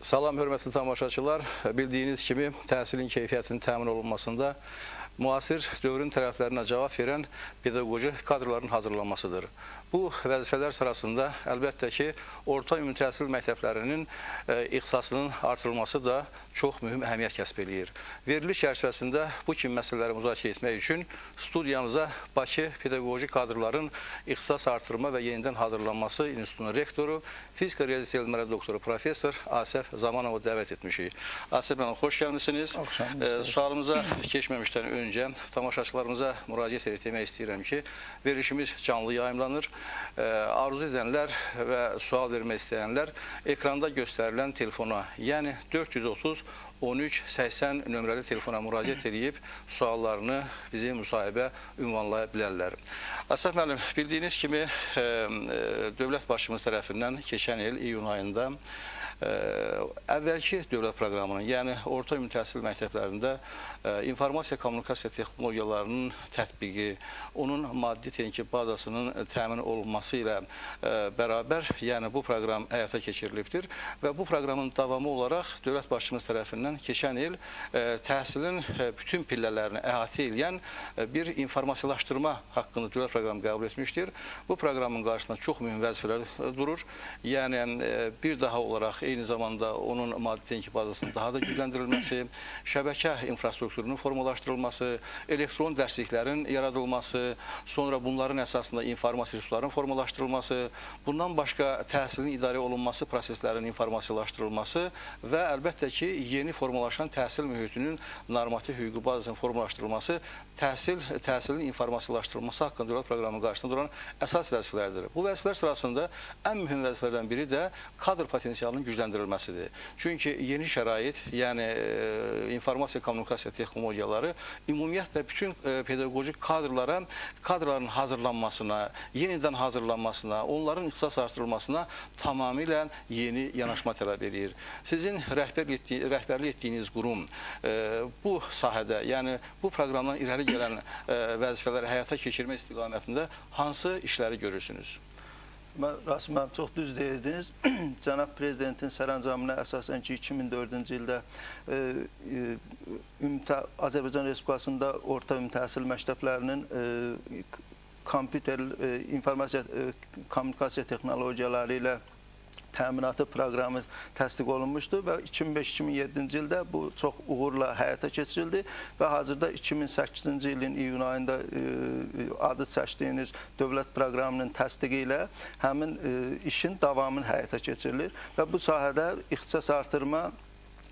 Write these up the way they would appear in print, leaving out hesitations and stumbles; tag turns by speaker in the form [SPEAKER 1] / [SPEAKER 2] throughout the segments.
[SPEAKER 1] Salam, hörmətli tamaşaçılar. Bildiyiniz kimi, təhsilin keyfiyyətinin təmin olunmasında müasir dövrün tərəflərinə cavab verən pedaqoji kadrların hazırlanmasıdır. Bu vəzifələr sırasında əlbəttə ki, orta ümumi təhsil məktəblərinin ixtisasının artırılması da çox mühüm əhəmiyyət kəsb eləyir. Veriliş çərçivəsində bu kimi məsələləri müzakirə etmək üçün studiyamıza Bakı Pedaqoji Kadrların İxtisas Artırma və Yenidən Hazırlanması İnstitutunun rektoru, fizika riyaziyyat elmləri doktoru professor Asəf Zamanovu dəvət etmişik. Asəf müəllim, xoş gəlmişsiniz. Sualımıza keçməmişdən öncə tamaşaçılarımıza müraciət edib demək istəyirəm ki, verilişimiz canlı yayımlanır. Arzu edənlər və sual vermək istəyənlər ekranda göstərilən telefona, yəni 430-13-80 nömrəli telefona müraciət edib suallarını bizi müsahibə ünvanlaya bilərlər. Asəf müəllim, bildiyiniz kimi dövlət başçımız tərəfindən keçən il iyun ayında əvvəlki dövlət proqramının, yəni orta ümumi təhsil məktəblərində informasiya kommunikasiya texnologiyalarının tətbiqi, onun maddi texniki bazasının təmin olunması ilə bərabər, yəni bu proqram həyata keçirilibdir və bu proqramın davamı olaraq dövlət başçımız tərəfindən keçən il təhsilin bütün pillələrini əhatə edən bir informasiyalaşdırma haqqında dövlət proqramı qəbul etmişdir. Bu proqramın qarşısında çox mühüm vəzifələr durur. Yəni bir daha olaraq eyni zamanda onun maddi texniki bazasının daha da gücləndirilməsi, şəbəkə infrastrukturunun formalaşdırılması, elektron dərsliklərin yaradılması, sonra bunların əsasında informasiya resurslarının formalaşdırılması, bundan başqa təhsilin idarə olunması proseslərinin informasiyalaşdırılması və əlbəttə ki, yeni formalaşan təhsil mühitinin normativ hüquqi bazasının formalaşdırılması, təhsilin informasiyalaşdırılması haqqında dövlət proqramının qarşısında duran əsas vəzifələrdir. Bu vəzifələr sırasında ən mühüm vəzifələrdən biri də kadr potensialının gücləndirilməsidir. Çünki yeni şərait, yəni informasiya kommunikasiya texnologiyaları ümumiyyətlə bütün pedaqoji kadrların hazırlanmasına, yenidən hazırlanmasına, onların ixtisas artırılmasına tamamilə yeni yanaşma tələb edir. Sizin rəhbərlik etdiyiniz qurum bu sahədə, yəni bu proqramdan irəli gələn vəzifələri həyata keçirmək istiqamətində hansı işləri görürsünüz?
[SPEAKER 2] Rasim müəllim, çox düz deyirdiniz. Cənab Prezidentin sərəncamına əsasən ki, 2004-cü ildə Azərbaycan Respublikasında orta ümumi təhsil məktəblərinin kompüter, informasiya, kommunikasiya texnologiyaları ilə təminatı proqramı təsdiq olunmuşdu və 2005-2007-ci ildə bu çox uğurla həyata keçirildi və hazırda 2008-ci ilin iyun ayında adı çəkdiyiniz dövlət proqramının təsdiqi ilə həmin işin davamını həyata keçirilir və bu sahədə ixtisas artırma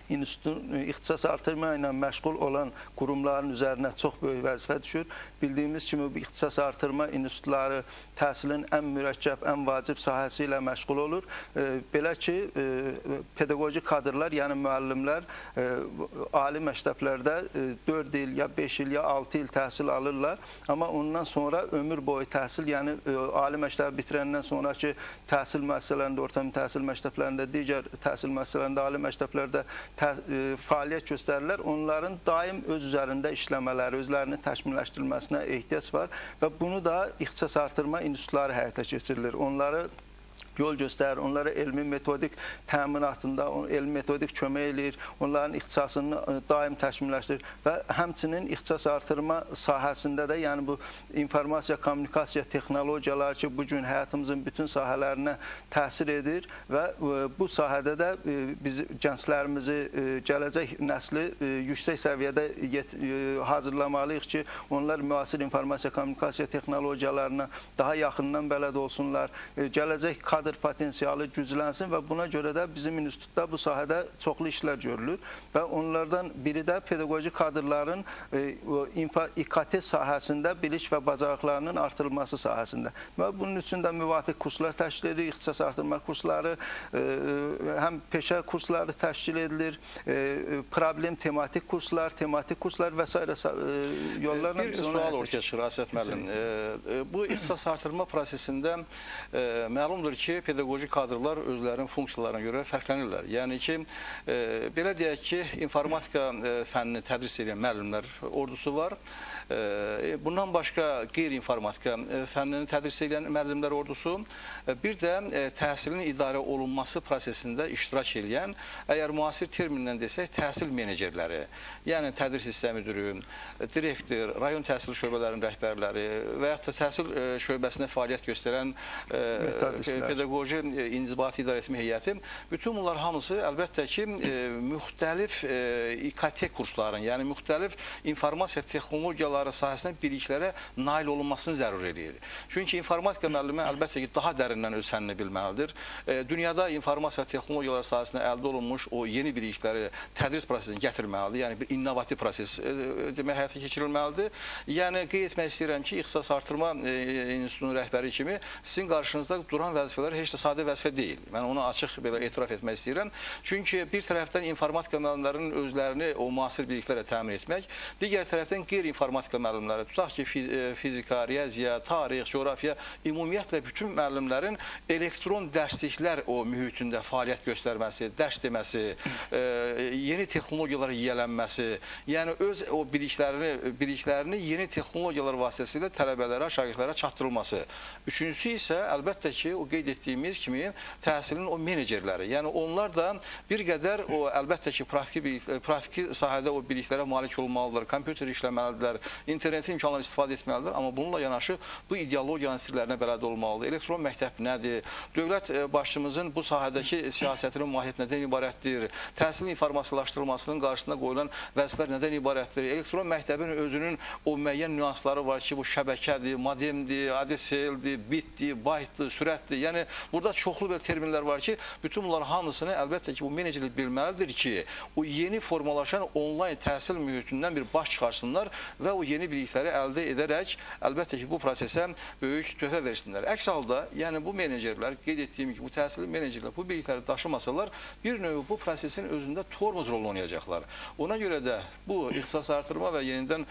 [SPEAKER 2] İnstitutun ixtisas artırma ilə məşğul olan qurumların üzərinə çox böyük vəzifə düşür. Bildiyimiz kimi bu ixtisas artırma institutları təhsilin ən mürəkkəb, ən vacib sahəsi ilə məşğul olur. Belə ki, pedaqoji kadrlar, yəni müəllimlər ali məktəblərdə 4 il, ya 5 il, ya 6 il təhsil alırlar. Amma ondan sonra ömür boyu təhsil, yəni ali məktəbi bitirəndən sonraki təhsil müəssisələrində, orta təhsil məktəblərində, digər təhsil müəssisələrində, ali məktəblərdə fəaliyyət göstərirlər. Onların daim öz üzərində işləmələri, özlərini təkmilləşdirilməsinə ehtiyac var və bunu da ixtisas artırma institutları həyata keçirilir. Onları yol göstərir, onlara elmi metodik təminatında, elmi metodik kömək eləyir, onların ixtisasını daim təkmilləşdirir və həmçinin ixtisas artırma sahəsində də, yəni bu informasiya, kommunikasiya texnologiyaları ki, bugün həyatımızın bütün sahələrinə təsir edir və bu sahədə də biz gənclərimizi, gələcək nəsli yüksək səviyyədə hazırlamalıyıq ki, onlar müasir informasiya, kommunikasiya texnologiyalarına daha yaxından bələd olsunlar, gələcək kadr potensialı güclənsin və buna görə də bizim institutda bu sahədə çoxlu işlər görülür və onlardan biri də pedaqoji kadrların İKT sahəsində bilik və bacarıqlarının artırılması sahəsində. Və bunun üçün də müvafiq kurslar təşkil edilir, ixtisas artırma kursları, həm peşə kursları təşkil edilir, problem tematik kurslar və s. yollarla.
[SPEAKER 1] Bir sual ortaya çıxır, Asəf müəllim. Bu ixtisas artırma prosesində məlumdur ki, pedaqoji kadrlar özlərinin funksiyalarına görə fərqlənirlər. Yəni ki, belə deyək ki, informatika fənnini tədris edən müəllimlər ordusu var. Bundan başqa qeyri-informatika fənnini tədris edən müəllimlər ordusu, bir də təhsilin idarə olunması prosesində iştirak edən, əgər müasir terminlə desək, təhsil menecerləri, yəni tədris hissə müdürü, direktor, rayon təhsil şöbələrinin rəhbərləri və yaxud da təhsil şöbəsində fəaliyyət göstərən pedaqoji inzibati idarəetmə heyəti, bütün bunlar hamısı əlbəttə ki, müxtəlif İKT kursların, yəni müxtəlif informasiya texnologiyaları sahəsində biliklərə nail olunmasını zərur edir. Çünki informatika müəllimi əlbəttə ki, daha dərindən öz fənnini bilməlidir. Dünyada informasiya texnologiyaları sahəsində əldə olunmuş o yeni bilikləri tədris prosesini gətirməlidir. Yəni bir innovativ proses demək həyata keçirilməlidir. Yəni qeyd etmək istəyirəm ki, İxtisas Artırma İnstitutunun rəhbəri kimi sizin qarşınızda duran vəzifələr heç də sadə vəzifə deyil. Mən onu açıq belə etiraf etmək istəyirəm. Çünki bir tərəfdən informatika müəllimlərinin özlərini o müasir biliklərlə təmin etmək, digər tərəfdən qeyri-informatika müəllimləri, tutaq ki, fizika, riyaziyyat, tarix, coğrafiya, ümumiyyətlə bütün müəllimlərin elektron dərsliklər o mühitində fəaliyyət göstərməsi, dərs deməsi, yeni texnologiyalara yiyələnməsi, yəni öz o biliklərini yeni texnologiyalar vasitəsilə tələbələrə, şagirdlərə çatdırılması. Üçüncüsü isə əlbəttə ki, o qeyd etdiyimiz kimi təhsilin o menecerləri, yəni onlar da bir qədər o əlbəttə ki, praktiki sahədə o biliklərə malik olmalıdırlar, kompüter işləməlidirlər, internetin imkanlarını istifadə etməlidir, amma bununla yanaşı bu ideologiyanın sirlərinə bələd olmalıdır. Elektron məktəb nədir? Dövlət başçımızın bu sahədəki siyasətinin mahiyyəti nədən ibarətdir? Təhsilin informasiyalaşdırılmasının qarşısında qoyulan vəzifələr nədən ibarətdir? Elektron məktəbin özünün o müəyyən nüansları var ki, bu şəbəkədir, modemdir, ADSL-dir, bitdir, baytdır, sürətdir. Yəni, burada çoxlu belə terminlər var ki, bütün bunların hamısını əlbəttə ki, bu menecerlik bilməlidir ki, o yeni formalaşan onlayn təhsil mühitindən bir baş çıxarsınlar və o yeni bilikləri əldə edərək, əlbəttə ki, bu prosesə böyük töhfə versinlər. Əks halda, yəni bu menecerlər, qeyd etdiyim ki, bu təhsil menecerlər bu bilikləri daşımasalar, bir növ bu prosesin özündə tormoz rolunu oynayacaqlar. Ona görə də bu İxtisas Artırma və Yenidən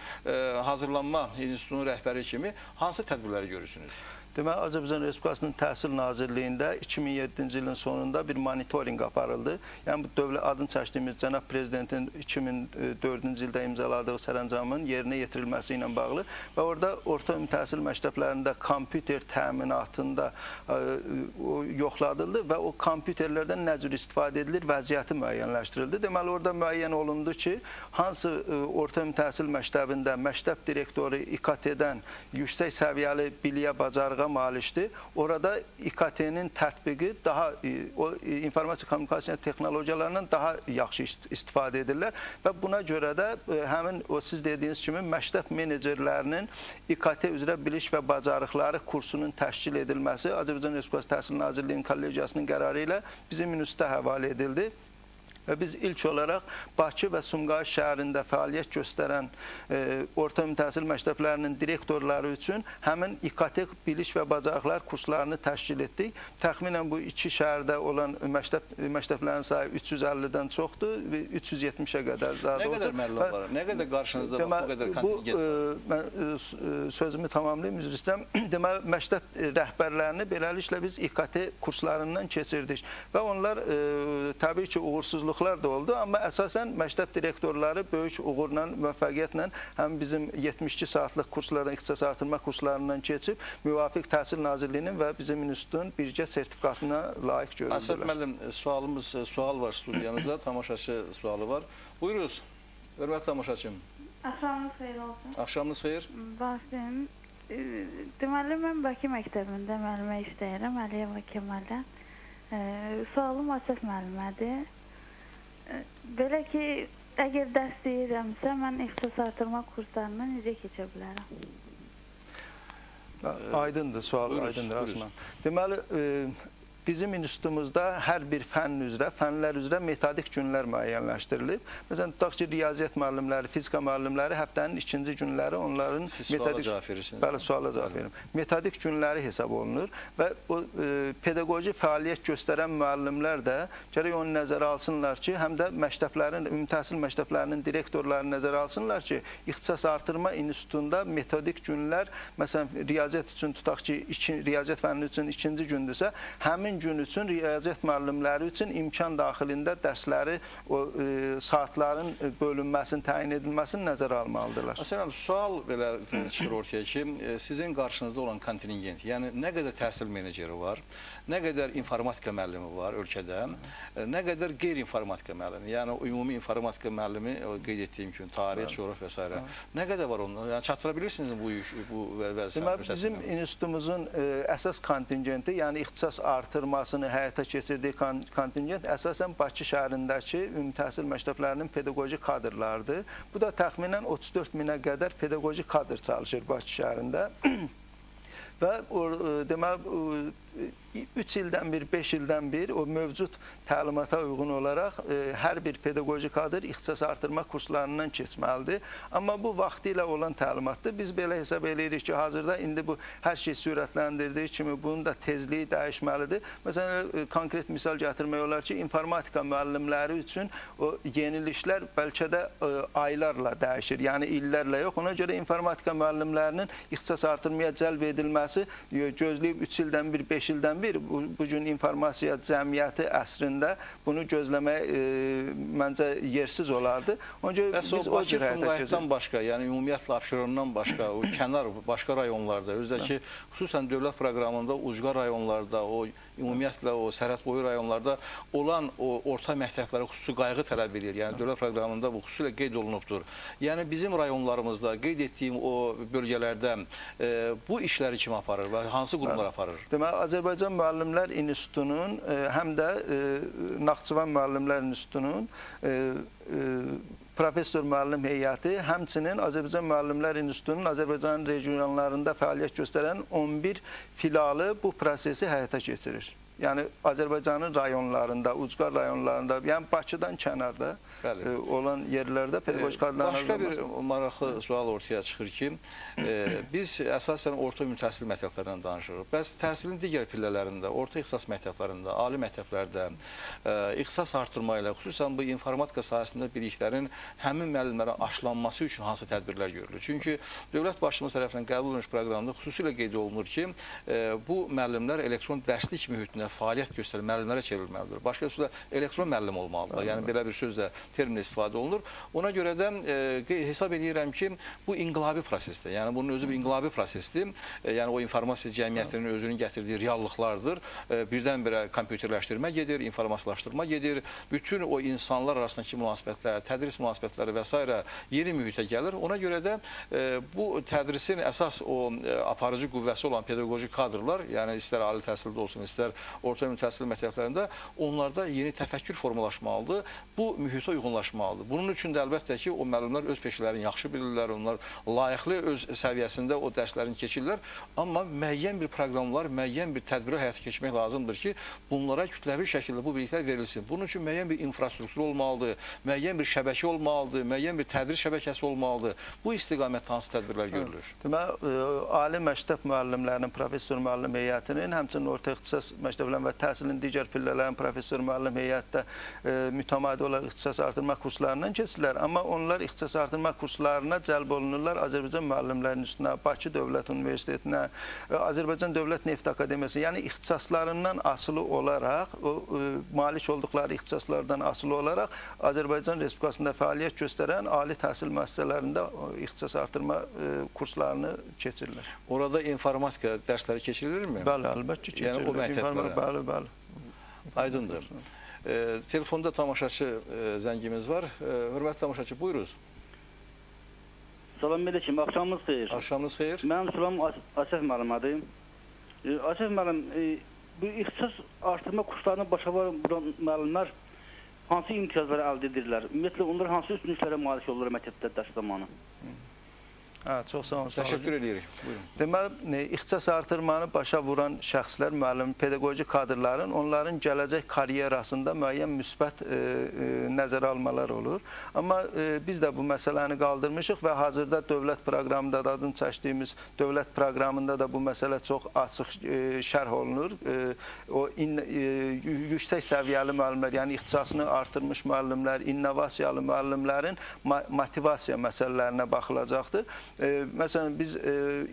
[SPEAKER 1] Hazırlanma İnstitutunun rəhbəri kimi hansı tədbirləri görürsünüz?
[SPEAKER 2] Deməli, Azərbaycan Respublikasının Təhsil Nazirliyində 2007-ci ilin sonunda bir monitorinq aparıldı. Yəni, bu dövlət adını çəkdiyimiz Cənab Prezidentin 2004-cü ildə imzaladığı sərəncamın yerinə yetirilməsi ilə bağlı və orada orta ümumi təhsil məktəblərində kompüter təminatında yoxladıldı və o kompüterlərdən nə cür istifadə edilir, vəziyyəti müəyyənləşdirildi. Deməli, orada müəyyən olundu ki, hansı orta ümumi təhsil məktəbində məktəb direktoru İKT-dən yüksək səviyyəli biliyə, bacarığa malikdir. Orada İKT-nin tətbiqi daha, o informasiya kommunikasiya texnologiyalarından daha yaxşı istifadə edirlər və buna görə də həmin o siz dediyiniz kimi məktəb menecerlərinin İKT üzrə biliş və bacarıqları kursunun təşkil edilməsi Azərbaycan Respublikası Təhsil Nazirliyinin kollegiyasının qərarı ilə bizim instituta həvalə edildi. Və biz ilk olaraq Bakı və Sumqayıt şəhərində fəaliyyət göstərən orta ümumi təhsil məktəblərinin direktorları üçün həmin İKT biliş və bacarıqlar kurslarını təşkil etdik. Təxminən bu iki şəhərdə olan məktəblərin sayı 350-dən çoxdur və 370-ə qədər.
[SPEAKER 1] Nə qədər müəllim var? Nə qədər qarşınızda bu qədər kontingent var?
[SPEAKER 2] Mən sözümü tamamlayayım, üzr istəyirəm. Deməli, məktəb rəhbərlərini beləliklə biz İKT kurslarından keçirdik və onlar təbii ki, uğursuzluq da oldu, amma əsasən məktəb direktorları böyük uğurla, müvəffəqiyyətlə həm bizim 72 saatlıq kurslardan, ixtisas artırma kurslarından keçib, müvafiq Təhsil Nazirliyinin və bizim institutun birgə sertifikatına layiq görüldülər.
[SPEAKER 1] Əsəd müəllim, sual var studiyamızda, tamaşaçı sualı var. Buyurunuz, hörmətli tamaşaçım.
[SPEAKER 3] Axşamınız xeyir olsun.
[SPEAKER 1] Axşamınız xeyir.
[SPEAKER 3] Baxın, deməli, mən Bakı məktəbində müəllimə işləyirəm, Əliyeva Kemal'dən. Sualım Əsəd müəllimədir. Belə ki, əgər dərs deyirəmsə, mən ixtisas artırma kurslarına necə keçə bilərəm?
[SPEAKER 2] Aydındır, sual aydındır, Asman. Deməli, bizim institutumuzda hər bir fənlər üzrə metodik günlər müəyyənləşdirilib. Məsələn, tutaq ki, riyaziyyat müəllimləri, fizika müəllimləri həftənin 2-ci günləri onların suala cavab verir. Metodik günləri hesab olunur və o pedaqoji fəaliyyət göstərən müəllimlər də gərək onu nəzərə alsınlar ki, həm də məktəblərin, ümumi təhsil məktəblərinin direktorlarını nəzərə alsınlar ki, ixtisas artırma institutunda metodik günlər, məsələn, riyaziyyat üçün tutaq ki, riyaziyyat fənni üçün 2-ci gündürsə, həmin gün üçün riyaziyyat müəllimləri üçün imkan daxilində dərsləri, o saatların bölünməsinin, təyin edilməsini nəzərə almalıdırlar.
[SPEAKER 1] Məsələn, sual belə çıxır ortaya ki, sizin qarşınızda olan kontingent, yəni nə qədər təhsil meneceri var, nə qədər informatika müəllimi var ölkədə, nə qədər qeyri-informatika müəllimi, yəni ümumi informatika müəllimi qeyd etdiyim kimi, tarix, coğrafya və s. Nə qədər var ondan? Yəni çatdıra bilirsiniz bu vəzifə?
[SPEAKER 2] Bizim institutumuzun əsas kontingenti, yəni ixtisas artırmasını həyata keçirdiyi kontingent əsasən Bakı şəhərindəki ümumi təhsil məktəblərinin pedaqoji kadrlardır. Bu da təxminən 34 minə qədər pedaqoji kadr çalışır Bakı şəhərində. Və deməli, 3 ildən bir, 5 ildən bir o mövcud təlimata uyğun olaraq hər bir pedaqoji kadr ixtisas artırma kurslarından keçməlidir. Amma bu vaxtı ilə olan təlimatdır. Biz belə hesab edirik ki, hazırda indi bu hər şey sürətləndirdiyi kimi bunun da tezliyi dəyişməlidir. Məsələn, konkret misal gətirmək olar ki, informatika müəllimləri üçün o yeniliklər bəlkə də aylarla dəyişir, yəni illərlə yox. Ona görə informatika müəllimlərinin ixtisas artırmaya cəlb edilməsi gözləyib 3 ildən bir, 5 ildən bir bugün informasiya cəmiyyəti əsrində bunu gözləmək məncə yersiz olardı. Bəs o Bakı Sumqayıtdan başqa, yəni ümumiyyətlə Abşerondan başqa, o kənar başqa rayonlarda, özdəki xüsusən dövlət proqramında ucqa rayonlarda, o ümumiyyətlə o sərhəd boyu rayonlarda olan o orta məktəblərə xüsusi qayğı tələb edir. Yəni dövlət proqramında bu xüsusilə qeyd olunubdur. Yəni bizim rayonlarımızda qeyd etdiyim o bölgələrdə bu işləri kim aparır və hansı qurumlar aparır? Deməli, Azərbaycan Müəllimlər İnstitutunun, həm də Naxçıvan Müəllimlər İnstitutunun professor müəllim heyəti, həmçinin Azərbaycan Müəllimlər İnstitutunun Azərbaycanın regionlarında fəaliyyət göstərən 11 filialı bu prosesi həyata keçirir. Yəni Azərbaycanın rayonlarında, ucqar rayonlarında, yəni Bakıdan kənarda olan yerlərdə pedaqoji kadrların
[SPEAKER 1] başqa bir maraqlı sual ortaya çıxır ki, biz əsasən orta ümumi təhsil məktəblərindən danışırıq. Bəs təhsilin digər pillələrində, orta ixtisas məktəblərində, ali məktəblərdə ixtisas artırma ilə, xüsusən bu informatika sahəsində biliklərin həmin müəllimlərə aşılanması üçün hansı tədbirlər görülür? Çünki dövlət başçımız tərəfindən qəbul olunmuş proqramda xüsusilə qeyd olunur ki, bu müəllimlər elektron dərslik mühitində fəaliyyət göstərən müəllimlərə çevrilməlidir. Başqa sözlə elektron müəllim olmalıdır. Yəni belə bir sözlə termin istifadə olunur. Ona görə də hesab edirəm ki, bu inqilabi prosesdir. Yəni bunun özü bir inqilabi prosesdir. Yəni o informasiya cəmiyyətinin özünün gətirdiyi reallıqlardır. Birdən-birə kompüterləşdirmə gedir, informasiyalaşdırma gedir. Bütün o insanlar arasındakı münasibətlər, tədris münasibətləri və s. yeni mühitə gəlir. Ona görə də bu tədrisin əsas o aparıcı qüvvəsi olan pedaqoji kadrlar, yəni istər ali təhsildə olsun, istər orta ümumi təhsil məktəblərində onlarda yeni təfəkkür formalaşmalıdır. Bu mühitə uyğunlaşmalıdır. Bunun üçün də əlbəttə ki, o müəllimlər öz peşələrini yaxşı bilirlər, onlar layiqli öz səviyyəsində o dərslərini keçirlər. Amma müəyyən bir proqramlar, müəyyən bir tədbiri həyata keçmək lazımdır ki, bunlara kütləvi şəkildə bu biliklər verilsin. Bunun üçün müəyyən bir infrastruktur olmalıdır, müəyyən bir şəbəkə olmalıdır, müəyyən bir tədris şəbəkəsi olmalıdır. Bu istiqamətdə hansı tədbirlər görülür?
[SPEAKER 2] Deməli, ali məktəb müəllimlərinin, professor müəllim heyətinin, həmçinin orta ixtisas məktəblərinin və təhsilin digər pillələrinin professor müəllim heyətdə mütəmadi olaraq ixtisas artırma kurslarından keçirlər. Amma onlar ixtisas artırma kurslarına cəlb olunurlar Azərbaycan müəllimlərinin üstünə, Bakı Dövlət Universitetinə, Azərbaycan Dövlət Neft Akademiyası, yəni ixtisaslarından asılı olaraq, malik olduqları ixtisaslardan asılı olaraq Azərbaycan Respublikasında fəaliyyət göstərən ali təhsil müəssisələrində ixtisas artırma kurslarını keçirirlər.
[SPEAKER 1] Orada informatika dərsləri keçirilirmi?
[SPEAKER 2] Bəli, əlbəttə ki, keçirilir.
[SPEAKER 1] Yəni o məktəblərə?
[SPEAKER 2] Bəli, bəli.
[SPEAKER 1] Aydındır. Telefonda tamaşaçı zəngimiz var. Hörmətli tamaşaçı, buyuruz.
[SPEAKER 4] Salam aleyküm, axşamınız xeyir.
[SPEAKER 1] Axşamınız xeyir.
[SPEAKER 4] Mənim sulam Asəf müəllimədir. Asəf müəllim, bu ixtisas artırma kurslarını başa vuran müəllimlər hansı imtiyazları əldə edirlər? Ümumiyyətlə, onlar hansı üstünlüklərə malik olurlar məktəbdə dərs zamanı?
[SPEAKER 2] Çox sağ olun.
[SPEAKER 1] Təşəkkür edirik. Buyurun.
[SPEAKER 2] Deməli, ixtisas artırmanı başa vuran şəxslər, müəllim, pedaqoji kadrların, onların gələcək karyerasında müəyyən müsbət nəzərə almalar olur. Amma biz də bu məsələni qaldırmışıq və hazırda dövlət proqramında da adını çəkdiyimiz dövlət proqramında da bu məsələ çox açıq şərh olunur. O yüksək səviyyəli müəllimlər, yəni ixtisasını artırmış müəllimlər, innovasiyalı müəllimlərin motivasiya məsələlərinə baxılacaqdır. Məsələn, biz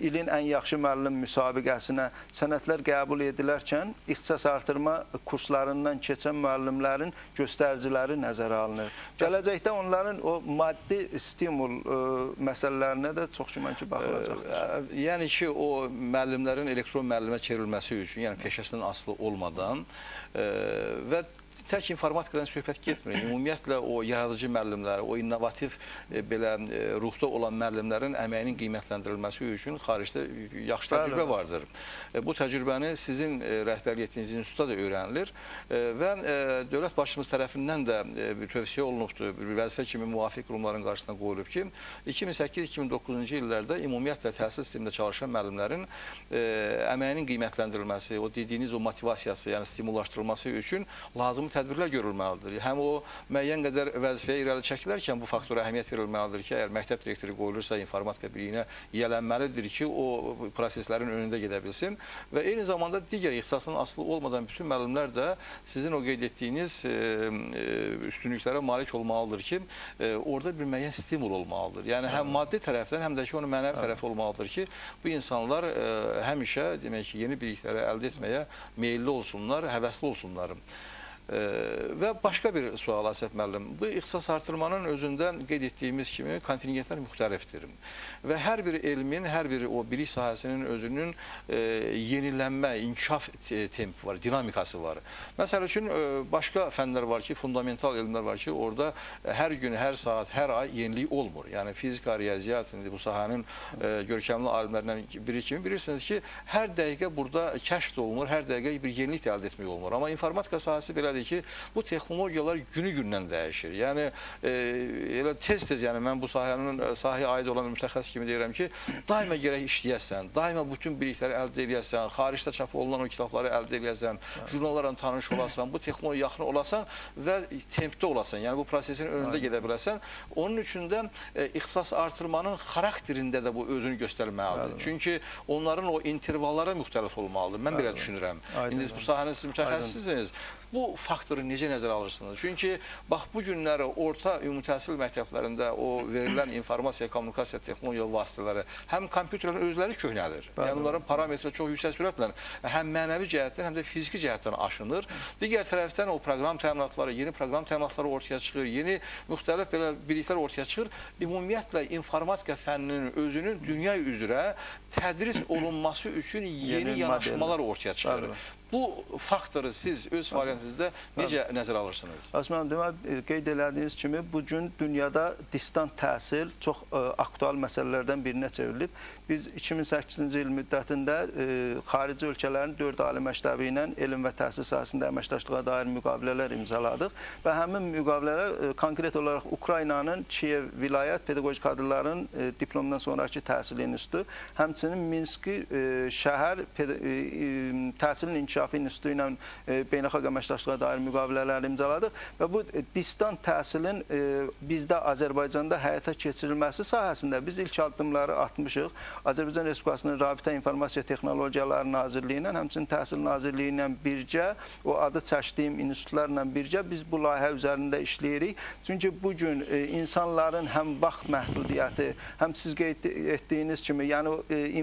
[SPEAKER 2] ilin ən yaxşı müəllim müsabiqəsinə sənədlər qəbul edilərkən ixtisas artırma kurslarından keçən müəllimlərin göstəriciləri nəzərə alınır. Gələcəkdə onların o maddi stimul məsələlərinə də çox güman ki, baxılacaqdır.
[SPEAKER 1] Yəni ki, o müəllimlərin elektron müəllimə çevrilməsi üçün, yəni peşəsindən asılı olmadan və tək informatikadan söhbət getmir. Ümumiyyətlə o yaradıcı müəllimlər, o innovativ belə ruhda olan müəllimlərin əməyinin qiymətləndirilməsi üçün xaricdə yaxşı təcrübə vardır. Bu təcrübəni sizin rəhbərlik etdiyiniz institutda da öyrənilir və dövlət başçımız tərəfindən də tövsiyə olunubdur, bir vəzifə kimi müvafiq qurumların qarşısına qoyulub ki, 2008-2009-cu illərdə ümumiyyətlə təhsil sistemində çalışan müəllimlərin əməyinin qiymətləndirilməsi, o dediyiniz o motivasiyası, yəni stimullaşdırılması üçün lazım tədbirlər görülməlidir. Həm o müəyyən qədər vəzifəyə irəli çəkilərkən bu faktora əhəmiyyət verilməlidir ki, əgər məktəb direktoru qoyulursa informatika birliyinə yiyələnməlidir ki, o proseslərin önündə gedə bilsin və eyni zamanda digər ixtisasının asılı olmadan bütün müəllimlər də sizin o qeyd etdiyiniz üstünlüklərə malik olmalıdır ki, orada bir müəyyən stimul olmalıdır. Yəni həm maddi tərəfdən, həm də ki, onun mənəvi tərəfi olmalıdır ki, bu insanlar həmişə demək ki, yeni bilikləri əldə etməyə meyilli olsunlar, həvəsli olsunlar. Və başqa bir sual, Əsəf müəllim, bu ixtisas artırmanın özündə qeyd etdiyimiz kimi kontingentlər müxtəlifdir və hər bir elmin, hər bir o bilik sahəsinin özünün yenilənmə, inkişaf tempi var, dinamikası var. Məsəl üçün, başqa fənlər var ki, fundamental elmlər var ki, orada hər gün, hər saat, hər ay yenilik olmur. Yəni, fizika, riyaziyyat, bu sahanın görkəmli alimlərindən biri kimi bilirsiniz ki, hər dəqiqə burada kəşf olunur, hər dəqiqə bir yenilik də əldə etmək olmur. Amma informatika sahəsi belədir ki, bu texnologiyalar günü-gündən dəyişir. Yəni, elə tez-tez, yəni mən bu sahəyə aid olan mütəxəssis kimi deyirəm ki, daima gərək işləyəsən, daima bütün bilikləri əldə edəsən, xaricdə çap olunan o kitabları əldə edəsən, jurnallarla tanış olasan, bu texnologiya yaxın olasan və tempdə olasan, yəni bu prosesin önündə gedə biləsən. Onun üçün də ixtisas artırmanın xarakterində də bu özünü göstərməlidir. Çünki onların o intervalları müxtəlif olmalıdır. Mən belə düşünürəm. İndi bu sahənin siz mütəxəssissiniz. Bu faktoru necə nəzərə alırsınız? Çünki, bax, bu günləri orta ümumi təhsil məktəblərində o verilən informasiya, kommunikasiya texnologiya vasitələri həm kompüterlərin özləri köhnədir. Yəni, onların parametri çox yüksək sürətlə həm mənəvi cəhətdən, həm də fiziki cəhətdən aşınır. Digər tərəfdən o proqram təminatları, yeni proqram təminatları ortaya çıxır, yeni müxtəlif belə biliklər ortaya çıxır. Ümumiyyətlə, informatika fənninin özünün dünya üzrə tədris olunması üçün yeni yanaşmalar ortaya çıxır. Bu faktoru siz öz fəaliyyətinizdə necə nəzərə alırsınız?
[SPEAKER 2] Asman, deməli, qeyd elədiyiniz kimi, bugün dünyada distant təhsil çox aktual məsələlərdən birinə çevrilib. Biz 2008-ci il müddətində xarici ölkələrin 4 ali məktəbi ilə elm və təhsil sahəsində əməkdaşlığa dair müqavilələr imzaladıq və həmin müqavilələr konkret olaraq Ukraynanın Kiyev vilayət pedaqoji kadrların diplomdan sonraki təhsil institutu, həmçinin Minski şəhər təhsilin inkişafı institutu ilə beynəlxalq əməkdaşlığa dair müqavilələr imzaladıq və bu distant təhsilin bizdə Azərbaycanda həyata keçirilməsi sahəsində biz ilk addımları atmışıq. Azərbaycan Respublikasının Rabitə İnformasiya Texnologiyaları Nazirliyi ilə, həmçinin Təhsil Nazirliyi ilə birgə, o adı çəkdiyim institutlarla birgə biz bu layihə üzərində işləyirik. Çünki bugün insanların həm vaxt məhdudiyyəti, həm siz qeyd etdiyiniz kimi, yəni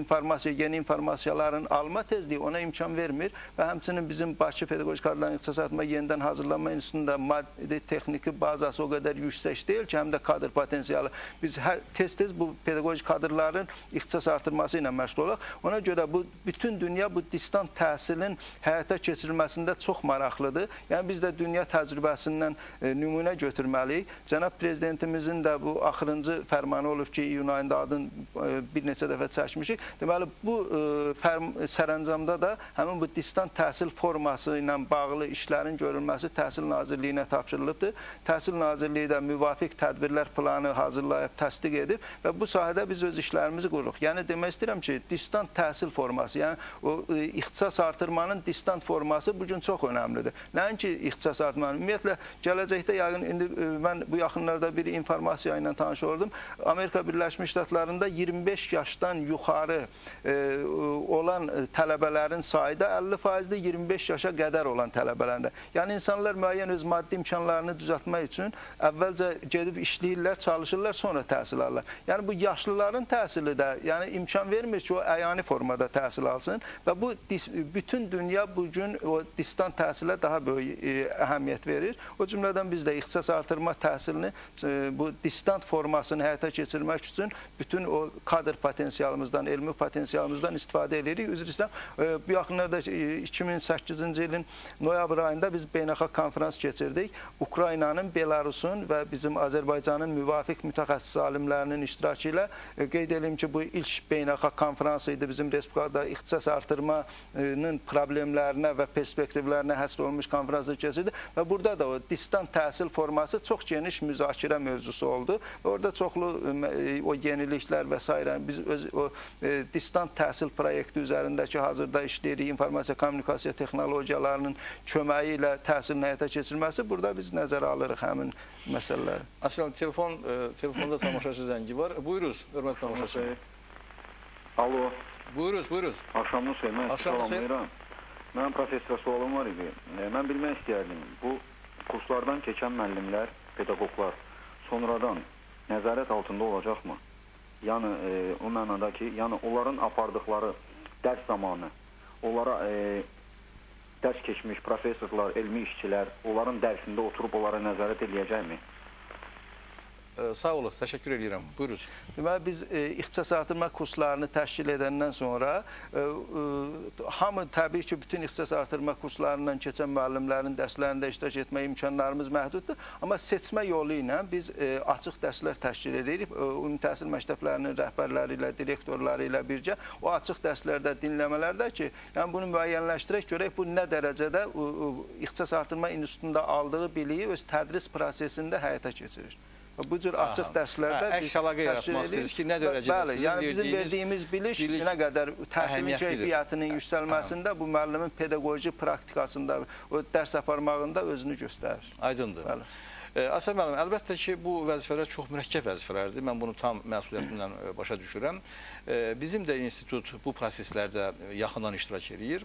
[SPEAKER 2] informasiya, yeni informasiyaların alma tezliyi ona imkan vermir və həmçinin bizim Bakı Pedaqoji Kadrların İxtisasatında Yenidən Hazırlanma İnstitutunda maddi texniki bazası o qədər yüksək deyil ki, həm də kadr potensialı. Biz tez-tez bu pedaqoji kadrların ixtisas artırması ilə məşğul olaq. Ona görə bütün dünya bu distant təhsilin həyata keçirilməsində çox maraqlıdır. Yəni biz də dünya təcrübəsindən nümunə götürməliyik. Cənab Prezidentimizin də bu axırıncı fərmanı olub ki, iyun ayında adını bir neçə dəfə çəkmişik. Deməli, bu sərəncamda da həmin bu distant təhsil forması ilə bağlı işlərin görülməsi Təhsil Nazirliyinə tapşırılıbdır. Təhsil Nazirliyi də müvafiq tədbirlər planı hazırlayıb təsdiq edib və bu sahədə biz öz işlərimizi qururuq. Yəni demək istəyirəm ki, distant təhsil forması, yəni o ixtisas artırmanın distant forması bu gün çox önəmlidir. Nəinki ixtisas artırmanın. Ümumiyyətlə, gələcəkdə yəqin, indi mən bu yaxınlarda bir informasiya ilə tanış oldum. Amerika Birləşmiş Ştatlarında 25 yaşdan yuxarı olan tələbələrin sayı da 50%-dir 25 yaşa qədər olan tələbələrində. Yəni, insanlar müəyyən öz maddi imkanlarını düzəltmək üçün əvvəlcə gedib işləyirlər, çalışırlar, sonra təhsil alırlar. Yəni, bu yaşlıların təhsili də imkan vermir ki, o əyani formada təhsil alsın və bu bütün dünya bugün o distant təhsilə daha böyük əhəmiyyət verir. O cümlədən biz də ixtisas artırma təhsilini bu distant formasını həyata keçirmək üçün bütün o kadr potensialımızdan, elmi potensialımızdan istifadə edirik. Üzr istəyirəm, bu yaxınlarda 2008-ci ilin noyabr ayında biz beynəlxalq konferans keçirdik. Ukraynanın, Belarusun və bizim Azərbaycanın müvafiq mütəxəssis alimlərinin iştirakı ilə qeyd edeyim ki, bu ilk beynəlxalq konferans idi. Bizim Respublikada ixtisas artırmanın problemlərinə və perspektivlərinə həsr olunmuş konferansda keçirdi və burada da o distant təhsil forması çox geniş müzakirə mövzusu oldu. Orada çoxlu o yeniliklər və s. Biz o distant təhsil proyekti üzərindəki hazırda işləyirik, informasiya kommunikasiya texnologiyalarının köməyi ilə təhsilin həyata keçirilməsi, burada biz nəzərə alırıq həmin məsələləri.
[SPEAKER 1] Aslında telefonda tamaşaçı zəngi var. Buyuruz, hörmətli tamaşaçı.
[SPEAKER 5] Alo.
[SPEAKER 1] Buyuruz.
[SPEAKER 5] Axşamınız xeyir, mən salamlayıram. Mənim professor sualım var idi. Mən bilmək istəyərdim, bu kurslardan keçən müəllimlər, pedaqoqlar sonradan nəzarət altında olacaqmı? Yəni, o mənada ki, onların apardıqları dərs zamanı, onlara dərs keçmiş professorlar, elmi işçilər, onların dərsində oturub onlara nəzarət edəcəkmi?
[SPEAKER 1] Sağ olun, təşəkkür edirəm. Buyuruz.
[SPEAKER 2] Deməli, biz ixtisas artırma kurslarını təşkil edəndən sonra hamı təbii ki, bütün ixtisas artırma kurslarından keçən müəllimlərin dərslərində iştirak etmək imkanlarımız məhduddur. Amma seçmə yolu ilə biz açıq dərslər təşkil edirik. Ümumi təhsil məktəblərinin rəhbərləri ilə, direktorları ilə birgə o açıq dərslərdə, dinləmələrdə ki, yəni bunu müəyyənləşdirək, görək bu nə dərəcədə ixtisas artırma institutunda aldığı biliyi öz tədris prosesində həyata keçirir. Bu cür açıq dərslərdə
[SPEAKER 1] əks əlaqə yaratmaq istəyirsiniz ki, nə dərəcədə
[SPEAKER 2] sizin bizim verdiyimiz bilik nə qədər təhsilin keyfiyyətinin yüksəlməsində bu müəllimin pedaqoji praktikasında, o dərs aparmağında özünü göstərir.
[SPEAKER 1] Aydındır. Asaf müəllim, əlbəttə ki, bu vəzifələr çox mürəkkəb vəzifələrdir. Mən bunu tam məsuliyyətimlə başa düşürəm. Bizim də institut bu proseslərdə yaxından iştirak edir.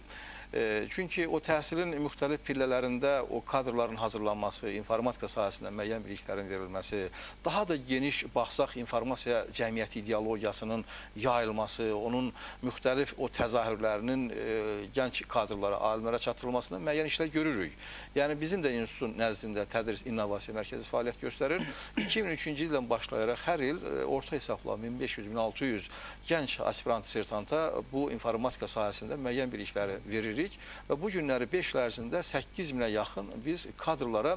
[SPEAKER 1] Çünki o təhsilin müxtəlif pillələrində o kadrların hazırlanması, informatika sahəsində müəyyən biliklərin verilməsi, daha da geniş baxsaq informasiya cəmiyyəti ideologiyasının yayılması, onun müxtəlif o təzahürlərinin gənc kadrlara, alimlərə çatdırılmasında müəyyən işlər görürük. Yəni bizim də institutun nəzdində tədris innovasiya mərkəzi fəaliyyət göstərir. 2003-cü ildən başlayaraq hər il orta hesabla 1500-1600 gənc aspirant sertanta bu informatika sahəsində müəyyən bilikləri veririk və bu günləri 5 il ərzində 8000-ə yaxın biz kadrlara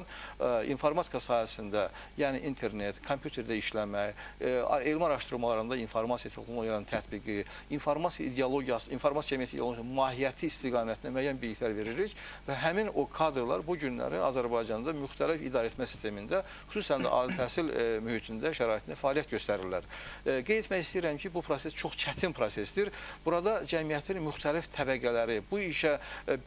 [SPEAKER 1] informatika sahəsində, yəni internet, kompüterdə işləmək, elmi araşdırmalarında informasiya texnologiyalarının tətbiqi, informasiya ideologiyası, informasiya cəmiyyəti ideologiyası, mahiyyəti istiqamətində müəyyən biliklər veririk və həmin o kadrlar bu günləri Azərbaycanda müxtəlif idarəetmə sistemində, xüsusən də ali təhsil mühitində, şəraitində fəaliyyət göstərirlər. Qeyd etmək istəyirəm ki, bu proses çox çətin prosesdir. Burada cəmiyyətin müxtəlif təbəqələri, bu işə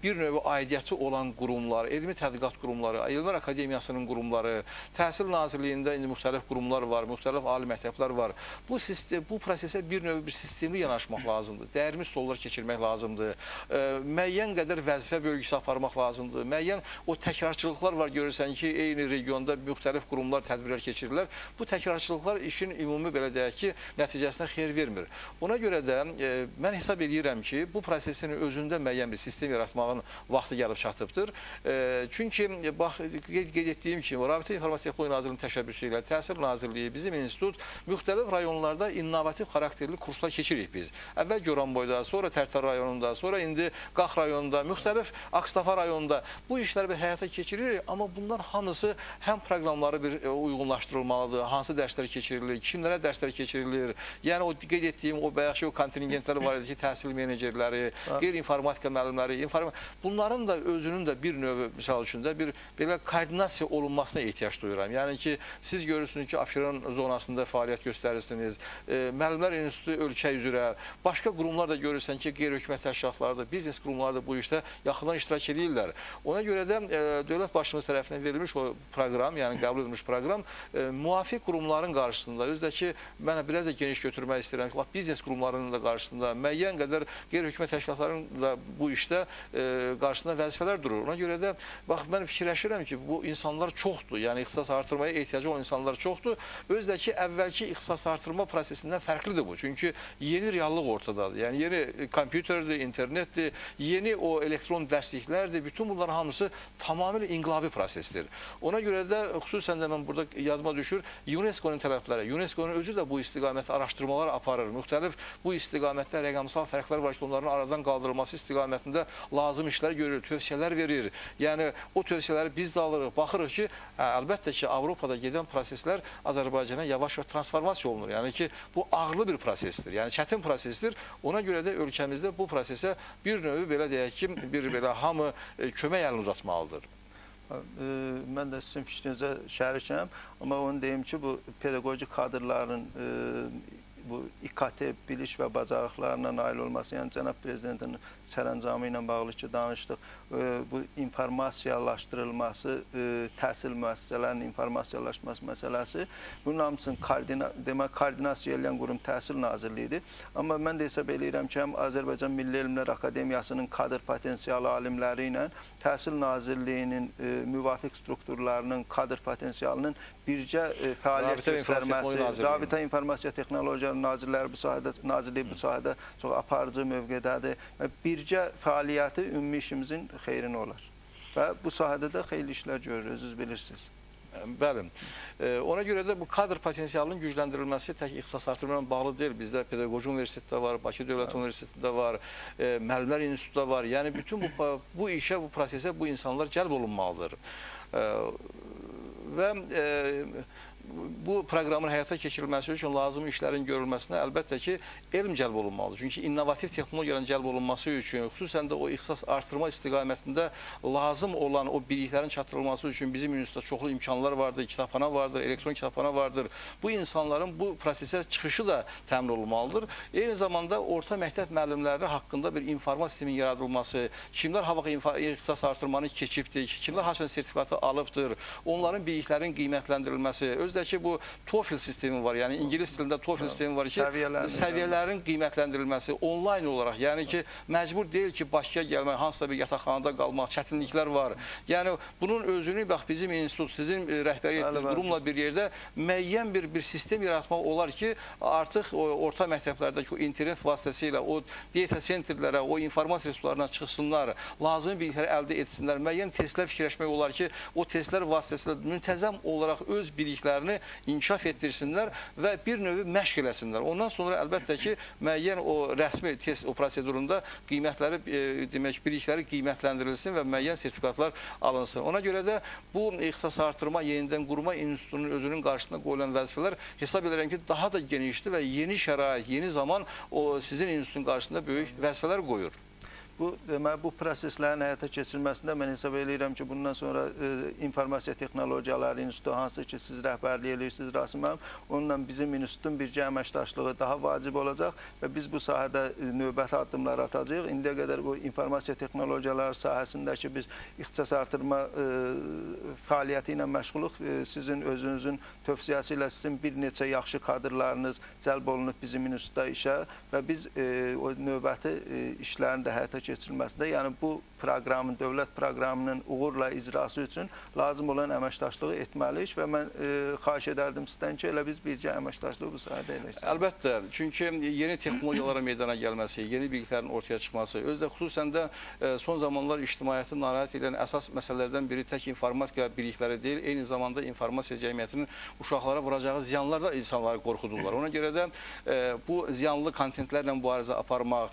[SPEAKER 1] bir növ aidiyyəti olan qurumlar, elmi tədqiqat qurumları, Elmlər Akademiyasının qurumları, Təhsil Nazirliyində indi müxtəlif qurumlar var, müxtəlif ali məktəblər var. Bu prosesə bir növ bir sistemli yanaşmaq lazımdır. Dəyərli stollar keçirmək lazımdır. Müəyyən qədər vəzifə bölgüsü aparmaq lazımdır. Müəyyən o təkrarçılıqlar var, görürsən ki, eyni regionda müxtəlif qurumlar, tədbirlər keçirirlər. Bu təkrarçılıqlar işin ümumi, belə deyək ki, nəticəsinə xeyir vermir. Ona görə də mən hesab edirəm ki, bu prosesin özündə müəyyən bir sistem yaratmağın vaxtı gəlib çatıbdır. Çünki, bax, qeyd etdiyim kimi, Rabitə İnformasiya Texnologiya Nazirliyinin təşəbbüsü ilə Təhsil Nazirliyi, bizim institut müxtəlif rayonlarda innovativ xarakterli kurslar keçirik biz. Əvvəl Goranboyda, sonra Tərtər rayonunda, sonra indi Qax rayonunda, müxtəlif Ağstafa rayonunda bu işləri bir həyata keçiririk, amma bunlar hamısı həm proqramları bir uyğunlaşdırılmalıdır, hansı dərslər keçirilir, kimlərə dərslər keçirilir, yəni o qeyd etdiyim o bayaq ki, o kontingentlər var idi ki, təhsil menecerləri, qeyri-informatika müəllimləri sistemləri, bunların da özünün də bir növ, misal üçün də bir belə koordinasiya olunmasına ehtiyac duyuram. Yəni ki, siz görürsünüz ki, Abşeron zonasında fəaliyyət göstərirsiniz, Müəllimlər İnstitutu ölkə üzrə, başqa qurumlar da görürsən ki, qeyri-hökumət təşkilatları da, biznes qurumları da bu işdə yaxından iştirak edirlər. Ona görə də dövlət başçımız tərəfindən verilmiş o proqram, yəni qəbul edilmiş proqram, müvafiq qurumların qarşısında, özdə ki, mən biraz da geniş götürmək istəyirəm ki, biznes qurumlarının da qarşısında, müəyyən qədər qeyri-hökumət təşkilatlarının da bu işdə qarşısında vəzifələr durur. Ona görə də, bax, mən fikirləşirəm ki, bu insanlar çoxdur, yəni ixtisas artırmaya ehtiyacı olan insanlar çoxdur. Özdə ki, əvvəlki ixtisas artırma prosesindən fərqlidir bu. Çünki yeni reallıq ortadadır. Yəni, yeni kompüterdir, internetdir, yeni o elektron dərsliklərdir. Bütün bunların hamısı tamamilə inqilabi prosesdir. Ona görə də, xüsusən də mən burada yadıma düşür, UNESCO-nun tələbləri, UNESCO-nun özü də bu istiqamətdə araşdırmalar aparır. Müxtəlif bu istiqamətdə rəqəmsal fərqlər var ki, onların aradan qaldırılması istiqamətində lazım işlər görür, tövsiyələr verir. Yəni, o tövsiyələri biz də alırıq. Baxırıq ki, əlbəttə ki, Avropada gedən proseslər Azərbaycana yavaş və transformasiya olunur. Yəni ki, bu ağırlı bir prosesdir, yəni çətin prosesdir. Ona görə də ölkəmizdə bu prosesə bir növü, belə deyək ki, bir belə hamı kömək əlini uzatmalıdır.
[SPEAKER 2] Mən də sizin fikrinizə şərikəm, amma onu deyim ki, bu pedaqoji kadrların bu İKT biliş və bacarıqlarına nail olması, yəni Cənab Prezidentin sərəncamı ilə bağlı ki, danışdıq, bu informasiyalaşdırılması, təhsil müəssisələrinin informasiyalaşması məsələsi, bunun hamısını koordinasiya edən qurum Təhsil Nazirliyidir. Amma mən də hesab edirəm ki, həm Azərbaycan Milli Elmlər Akademiyasının kadr potensiyalı alimləri ilə Təhsil Nazirliyinin müvafiq strukturlarının kadr potensialının bircə fəaliyyət göstərməsi, Rabitə İnformasiya Texnologiyaları Nazirliyi bu sahədə çox aparıcı mövqedədir. Bircə fəaliyyəti ümumi işimizin xeyrinə olar. Və bu sahədə də xeyli işlər görürük, özünüz bilirsiniz.
[SPEAKER 1] Bəli. Ona görə də bu kadr potensialının gücləndirilməsi tək ixtisas artırmaya bağlı deyil. Bizdə Pedaqoji Universitetdə var, Bakı Dövlət Universitetində var, Müəllimlər İnstitutunda var. Yəni, bütün bu işə, bu prosesə bu insanlar cəlb olunmalıdır. Və bu proqramın həyata keçirilməsi üçün lazım işlərin görülməsinə əlbəttə ki, elm cəlb olunmalıdır. Çünki innovativ texnologiyanın cəlb olunması üçün, xüsusən də o ixtisas artırma istiqamətində lazım olan o biliklərin çatdırılması üçün bizim institutda çoxlu imkanlar vardır, kitabxana vardır, elektron kitabxana vardır. Bu insanların bu prosesə çıxışı da təmin olunmalıdır. Eyni zamanda orta məktəb müəllimləri haqqında bir informasiya sistemin yaradılması, kimlər hava ixtisas artırmanı keçibdir, kimlər haçan sertifikatı alıbdır, onların biliklərin qiymətləndirilməsi, özdə ki, bu TOEFL sistemi var, yəni İngilis dilində TOEFL sistemi var ki, səviyyələrin qiymətləndirilməsi onlayn olaraq, yəni ki, məcbur deyil ki, Bakıya gəlmək, hansısa bir yataqxanada qalmaq, çətinliklər var. Yəni, bunun özünü, bax, bizim institut, sizin rəhbəri etdiyiniz qurumla bir yerdə müəyyən bir sistem yaratmaq olar ki, artıq orta məktəblərdəki o internet vasitəsilə, o data centerlərə, o informasiya resurslarına çıxsınlar, lazım bilikləri əldə etsinlər, müəyyən testlər fikirləşmək olar ki, o testlər vasitəsilə müntəzəm olaraq öz biliklərini inkişaf etdirsinlər və bir növü məşq eləsinlər. Ondan sonra əlbəttə ki, müəyyən o rəsmi test o prosedurunda qiymətləri, demək, bilikləri qiymətləndirilsin və müəyyən sertifikatlar alınsın. Ona görə də bu ixtisas artırma, yenidən qurma institutunun özünün qarşısına qoyulan vəzifələr hesab edirəm ki, daha da genişdir və yeni şərait, yeni zaman o sizin institutun qarşısında böyük vəzifələr qoyur.
[SPEAKER 2] Bu proseslərin həyata keçirilməsində mən hesab edirəm ki, bundan sonra İnformasiya Texnologiyaları İnstitutu, hansı ki, siz rəhbərlik edirsiniz, Rasim müəllim, onunla bizim institutun bircə əməkdaşlığı daha vacib olacaq və biz bu sahədə növbəti addımlar atacağıq. İndiyə qədər bu İnformasiya Texnologiyaları sahəsindəki biz ixtisas artırma fəaliyyəti ilə məşğuluq. Sizin özünüzün tövsiyəsi ilə sizin bir neçə yaxşı kadrlarınız cəlb olunub bizim institutda işə və biz o növbəti işlərin də həyata keçirilməsində, yəni bu proqramın, dövlət proqramının uğurla icrası üçün lazım olan əməkdaşlığı etməliyik və mən xahiş edərdim sizdən ki, elə biz bircə əməkdaşlığı bu sahədə eləyəcəyik.
[SPEAKER 1] Əlbəttə, çünki yeni texnologiyalara meydana gəlməsi, yeni biliklərin ortaya çıxması, özdə xüsusən də son zamanlar ictimaiyyəti narahat edən əsas məsələlərdən biri tək informasiya bilikləri deyil, eyni zamanda informasiya cəmiyyətinin uşaqlara vuracağı ziyanlar da insanları qorxudurlar. Ona görə də bu ziyanlı kontentlərlə mübarizə aparmaq,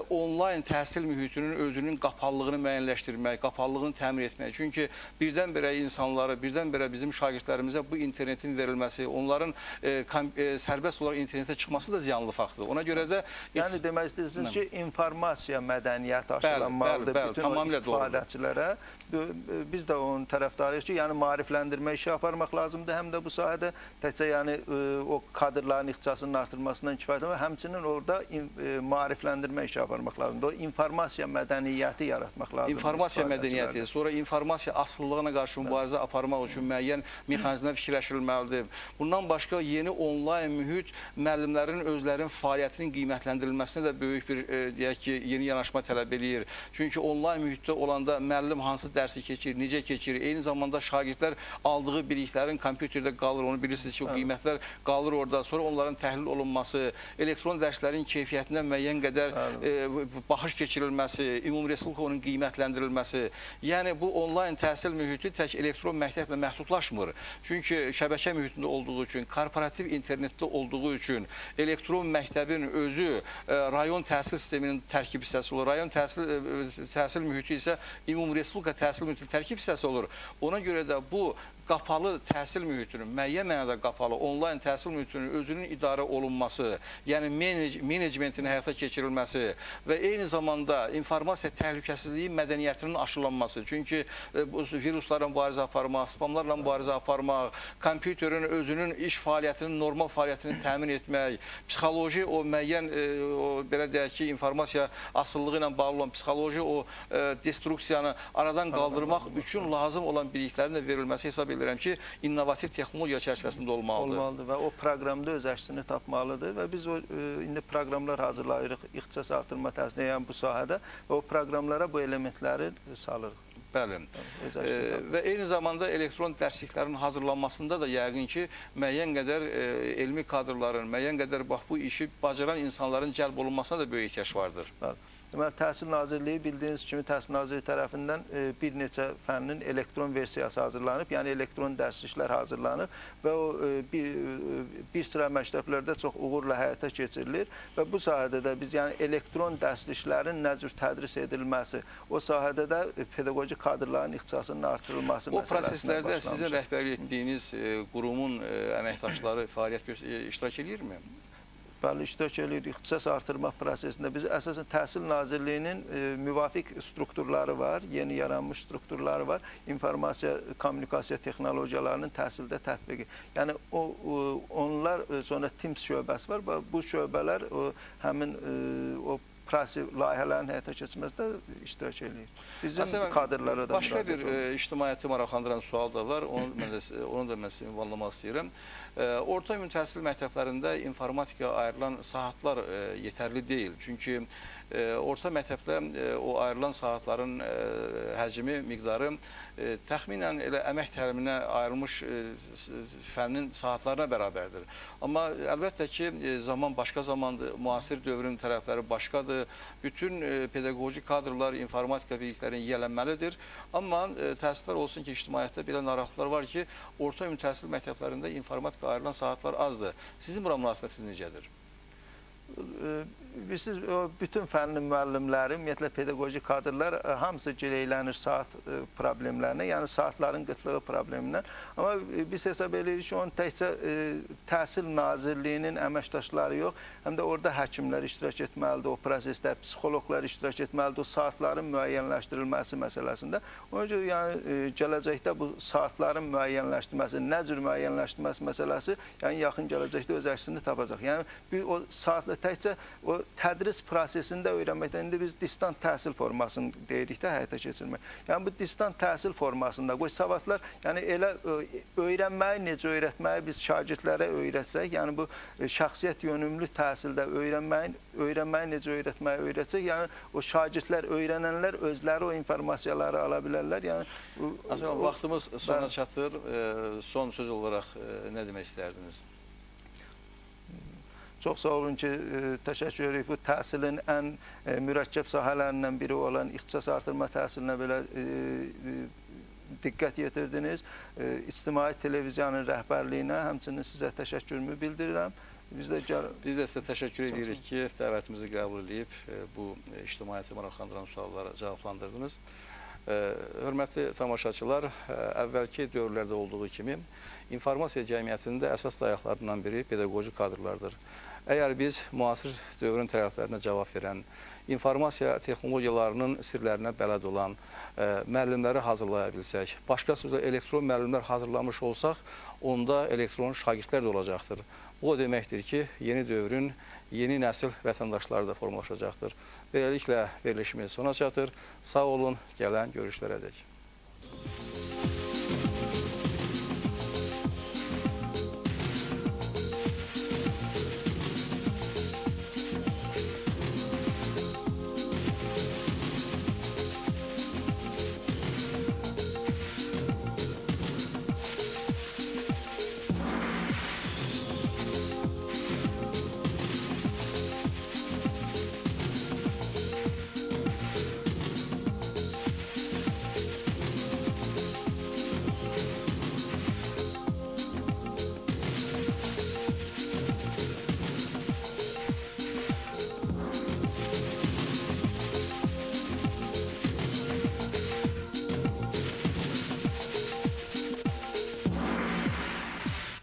[SPEAKER 1] onlayn təhsil mühitinin özünün qapalığı qapalılığını müəyyənləşdirmək, qapalılığını təmin etmək. Çünki birdən-birə insanları, birdən-birə bizim şagirdlərimizə bu internetin verilməsi, onların sərbəst olaraq internetə çıxması da ziyanlı faktordur. Ona görə də...
[SPEAKER 2] Yəni demək istəyirsiniz ki, informasiya mədəniyyəti aşılanmalıdır bütün o istifadəçilərə. Biz də onun tərəfdarıyıq ki, yəni maarifləndirmə işi aparmaq lazımdır. Həm də bu sahədə təkcə yəni o kadrların ixtisasının artırılmasından kifayət etmir, həmçinin orada maarifləndirmə işi aparmaq lazımdır. O informasiya mədəniyyəti yaratmaq lazımdır.
[SPEAKER 1] İnformasiya mədəniyyəti, sonra informasiya asılılığına qarşı mübarizə aparmaq üçün müəyyən mexanizmlər fikirləşilməlidir. Bundan başqa yeni onlayn mühit müəllimlərin özlərinin fəaliyyətinin qiymətləndirilməsinə də böyük bir deyək ki, yeni yanaşma tələb eləyir. Çünki onlayn mühitdə olanda müəllim hansı dərsi keçir, necə keçir, eyni zamanda şagirdlər aldığı biliklərin kompüterdə qalır, onu bilirsiniz ki, o qiymətlər qalır orada, sonra onların təhlil olunması, elektron dərslərin keyfiyyətindən müəyyən qədər baxış keçirilməsi, ümumi respublikanın qiymətləndirilməsi. Yəni, bu onlayn təhsil mühiti tək elektron məktəblə məhdudlaşmır. Çünki şəbəkə mühitində olduğu üçün, korporativ internetdə olduğu üçün, elektron məktəbin özü rayon təhsil sisteminin tərkib hissəsi olur. Rayon təhsil mühiti isə ümumi respublika təhsil mühitinin tərkib hissəsi olur. Ona görə də bu qapalı təhsil mühitinin, müəyyən mənada qapalı onlayn təhsil mühitinin özünün idarə olunması, yəni menecmentin həyata keçirilməsi və eyni zamanda informasiya təhlükəsizliyi mədəniyyətinin aşılanması. Çünki viruslarla mübarizə aparmaq, spamlarla mübarizə aparmaq, kompüterin özünün iş fəaliyyətinin, normal fəaliyyətini təmin etmək, psixoloji o müəyyən, belə deyək ki, informasiya asıllığı ilə bağlı olan psixoloji o destruksiyanı aradan qaldırmaq üçün lazım olan biliklərin də verilməsi hesab edirəm ki, innovativ texnologiya çərçivəsində olmalıdır
[SPEAKER 2] və o proqramda öz əksini tapmalıdır və biz indi proqramlar hazırlayırıq ixtisas artırma təhsilinə, yəni bu sahədə və o proqramlara bu elementləri salırıq.
[SPEAKER 1] Bəli. Və eyni zamanda elektron dərsliklərin hazırlanmasında da yəqin ki, müəyyən qədər elmi kadrların, müəyyən qədər bu işi bacaran insanların cəlb olunmasına da böyük ehtiyac vardır.
[SPEAKER 2] Bəli. Deməli, Təhsil Nazirliyi bildiyiniz kimi Təhsil Nazirliyi tərəfindən bir neçə fənnin elektron versiyası hazırlanıb, yəni elektron dərsliklər hazırlanıb və o bir sıra məktəblərdə çox uğurla həyata keçirilir və bu sahədə də biz yəni elektron dərsliklərin nə cür tədris edilməsi, o sahədə də pedaqoji kadrların ixtisasının artırılması məsələsindən başlamışdır.
[SPEAKER 1] O proseslərdə sizin rəhbərlik etdiyiniz qurumun əməkdaşları fəaliyyət iştirak edirmi?
[SPEAKER 2] Bəli, iştirak edir. İxtisas artırma prosesində biz əsasən Təhsil Nazirliyinin müvafiq strukturları var, yeni yaranmış strukturları var, informasiya, kommunikasiya texnologiyalarının təhsildə tətbiqi. Yəni, onlar sonra TIMS şöbəsi var və bu şöbələr həmin o layihələrin həyata keçməsində iştirak edir. Bizim kadrlara da
[SPEAKER 1] başqa bir ictimaiyyəti maraqlandıran sual da var, onu da mən sizin ünvanlamaq istəyirəm. Orta ümumi təhsil məktəblərində informatikaya ayrılan saatlar yetərli deyil. Çünki orta məktəbdə o ayrılan saatların həcmi, miqdarı təxminən elə əmək təliminə ayrılmış fənnin saatlarına bərabərdir. Amma əlbəttə ki, zaman başqa zamandır, müasir dövrün tərəfləri başqadır. Bütün pedaqoji kadrlar informatika biliklərini yiyələnməlidir. Amma təəssüflər olsun ki, ictimaiyyətdə belə narahatlar var ki, orta ümumi təhsil məktəblərində informatika ayrılan saatlar azdır. Sizin buna münasibətiniz necədir? Bilirsiniz,
[SPEAKER 2] bütün fənnin müəllimləri, ümumiyyətlə pedaqoji kadrlar hamısı gileylənir saat problemlərinə, yəni saatların qıtlığı problemindən. Amma biz hesab edirik ki, onun təkcə Təhsil Nazirliyinin əməkdaşları yox, həm də orada həkimlər iştirak etməlidir, o prosesdə psixoloqlar iştirak etməlidir, o saatların müəyyənləşdirilməsi məsələsində. Ona görə yəni, gələcəkdə bu saatların müəyyənləşdirilməsi, nə cür müəyyənləşdirilməsi məsələsi yəni, yaxın gələcəkdə öz əksini tapacaq. Yəni, o saatla təkcə o tədris prosesində öyrənməkdən indi biz distant təhsil formasını deyirik də həyata keçirmək. Yəni bu distant təhsil formasında qoy savadlar, yəni elə öyrənməyi necə öyrətməyi biz şagirdlərə öyrətsək, yəni bu şəxsiyyət yönümlü təhsildə öyrənməyi necə öyrətməyi öyrətsək, yəni o şagirdlər, öyrənənlər özləri o informasiyaları ala bilərlər.
[SPEAKER 1] Yəni vaxtımız sona çatır. Son söz olaraq nə demək istərdiniz?
[SPEAKER 2] Çox sağ olun ki, təşəkkür edirik. Bu təhsilin ən mürəkkəb sahələrindən biri olan ixtisas artırma təhsilinə belə diqqət yetirdiniz. İctimai televiziyanın rəhbərliyinə həmçinin sizə təşəkkürümü bildirirəm. Biz də
[SPEAKER 1] sizə təşəkkür edirik ki, dəvətimizi qəbul edib bu ictimaiyyəti maraqlandıran suallara cavablandırdınız. Hörmətli tamaşaçılar, əvvəlki dövrlərdə olduğu kimi informasiya cəmiyyətində əsas dayaqlarından biri pedaqoji kadrlardır. Əgər biz müasir dövrün tələblərinə cavab verən, informasiya texnologiyalarının sirlərinə bələd olan müəllimləri hazırlaya bilsək, başqa sözlə elektron müəllimlər hazırlamış olsaq, onda elektron şagirdlər də olacaqdır. Bu o deməkdir ki, yeni dövrün yeni nəsil vətəndaşları da formalaşacaqdır. Beləliklə verilişimiz sona çatır. Sağ olun, gələn görüşlərə dək.